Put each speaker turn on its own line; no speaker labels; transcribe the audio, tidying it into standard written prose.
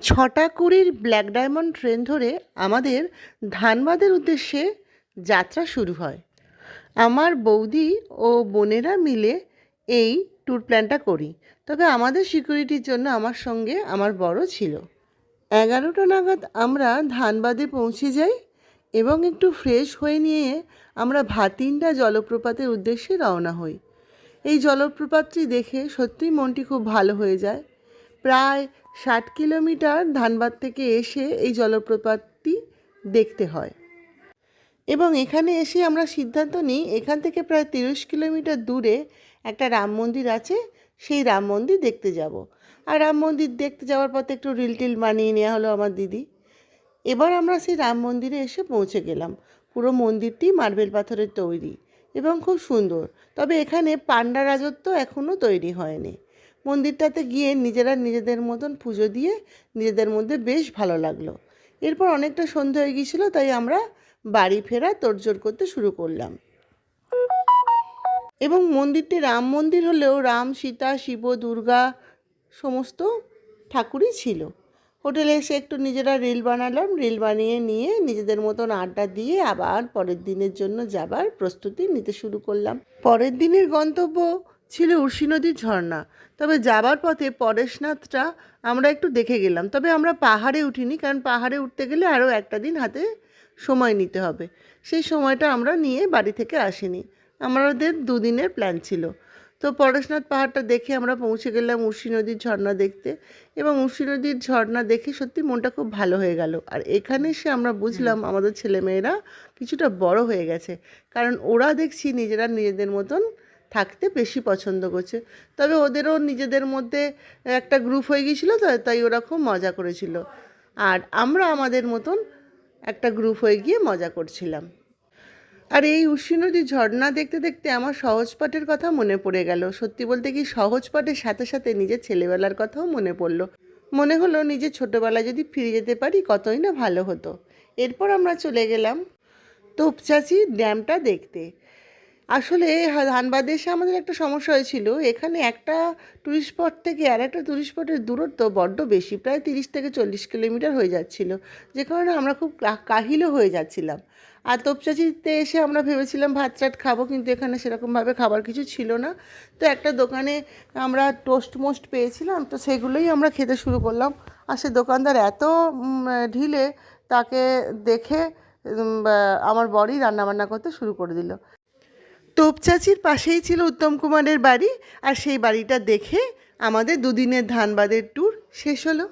6টা 20 black diamond train ধরে আমাদের ধানবাদের উদ্দেশ্যে যাত্রা শুরু হয়। আমার বৌদি ও বোনেরা মিলে এই ট্যুর প্ল্যানটা করি। তবে আমাদের সিকিউরিটির জন্য আমার সঙ্গে আমার বড় ছিল। 11টা নাগাদ আমরা ধানবাদে পৌঁছে যাই এবং একটু ফ্রেশ হয়ে নিয়ে আমরা ভাতিন্ডা জলপ্রপাতের উদ্দেশ্যে রওনা হই। এই জলপ্রপাতটি দেখে সত্যিই মনটি খুব ভালো হয়ে যায়। প্রায় 60 কিলোমিটার ধানবাদ থেকে এসে এই জলপ্রপাতটি দেখতে হয় এবং এখানে এসে আমরা সিদ্ধান্ত নিই এখান থেকে প্রায় 30 কিলোমিটার দূরে একটা রাম মন্দির আছে, সেই রাম মন্দির দেখতে যাব। আর রাম মন্দির দেখতে যাওয়ার পথে একটু রিল টিল মানিয়ে নেওয়া হলো আমার দিদি। এবার আমরা সেই রাম মন্দিরে এসে পৌঁছে গেলাম। পুরো মন্দিরটি মার্বেল পাথরের তৈরি এবং খুব সুন্দর। তবে এখানে পান্ডা রাজত্ব এখনও তৈরি হয়নি। মন্দিরটাতে গিয়ে নিজেরা নিজেদের মতন পুজো দিয়ে নিজেদের মধ্যে বেশ ভালো লাগলো। এরপর অনেকটা সন্ধ্যা হয়ে গিয়েছিলো, তাই আমরা বাড়ি ফেরা তোড়জোড় করতে শুরু করলাম। এবং মন্দিরটি রাম মন্দির হলেও রাম, সীতা, শিব, দুর্গা সমস্ত ঠাকুরই ছিল। হোটেলে এসে একটু নিজেরা রিল বানালাম, রিল বানিয়ে নিয়ে নিজেদের মতন আড্ডা দিয়ে আবার পরের দিনের জন্য যাবার প্রস্তুতি নিতে শুরু করলাম। পরের দিনের গন্তব্য ছিল উর্শী নদীর ঝর্ণা। তবে যাবার পথে পরেশনাথটা আমরা একটু দেখে গেলাম। তবে আমরা পাহাড়ে উঠিনি, কারণ পাহাড়ে উঠতে গেলে আরও একটা দিন হাতে সময় নিতে হবে। সেই সময়টা আমরা নিয়ে বাড়ি থেকে আসিনি। আমাদের 2 দিনের প্ল্যান ছিল। তো পরেশনাথ পাহাড়টা দেখে আমরা পৌঁছে গেলাম উর্শী নদীর ঝর্ণা দেখতে এবং উর্শী নদীর ঝর্ণা দেখে সত্যি মনটা খুব ভালো হয়ে গেল। আর এখানে এসে আমরা বুঝলাম আমাদের ছেলেমেয়েরা কিছুটা বড় হয়ে গেছে, কারণ ওরা দেখছি নিজেরা নিজেদের মতন থাকতে বেশি পছন্দ করছে। তবে ওদেরও নিজেদের মধ্যে একটা গ্রুপ হয়ে গিয়েছিলো, তাই ওরা খুব মজা করেছিল। আর আমরা আমাদের মতন একটা গ্রুপ হয়ে গিয়ে মজা করছিলাম। আর এই উর্শী নদীর ঝর্ণা দেখতে দেখতে আমার সহজপাঠের কথা মনে পড়ে গেল। সত্যি বলতে কি, সহজপাঠের সাথে সাথে নিজের ছেলেবেলার কথাও মনে পড়লো। মনে হলো নিজের ছোটোবেলায় যদি ফিরে যেতে পারি কতই না ভালো হতো। এরপর আমরা চলে গেলাম তোপচাঁচি ড্যামটা দেখতে। আসলে ধানবাদে এসে আমাদের একটা সমস্যা হয়েছিল, এখানে একটা টুরিস্ট স্পট থেকে আর একটা টুরিস্ট স্পটের দূরত্ব বড্ড বেশি, প্রায় 30 থেকে 40 কিলোমিটার হয়ে যাচ্ছিল, যে কারণে আমরা খুব কাহিলও হয়ে যাচ্ছিলাম। আর তোপচাঁচিতে এসে আমরা ভেবেছিলাম ভাত চাট খাবো, কিন্তু এখানে সেরকমভাবে খাবার কিছু ছিল না। তো একটা দোকানে আমরা টোস্ট মোস্ট পেয়েছিলাম, তো সেগুলোই আমরা খেতে শুরু করলাম। আর সে দোকানদার এত ঢিলে, তাকে দেখে আমার বরই রান্নাবান্না করতে শুরু করে দিল। তোপচাঁচির পাশেই ছিল উত্তম কুমারের বাড়ি, আর সেই বাড়িটা দেখে আমাদের 2 দিনের ধানবাদের ট্যুর শেষ হলো।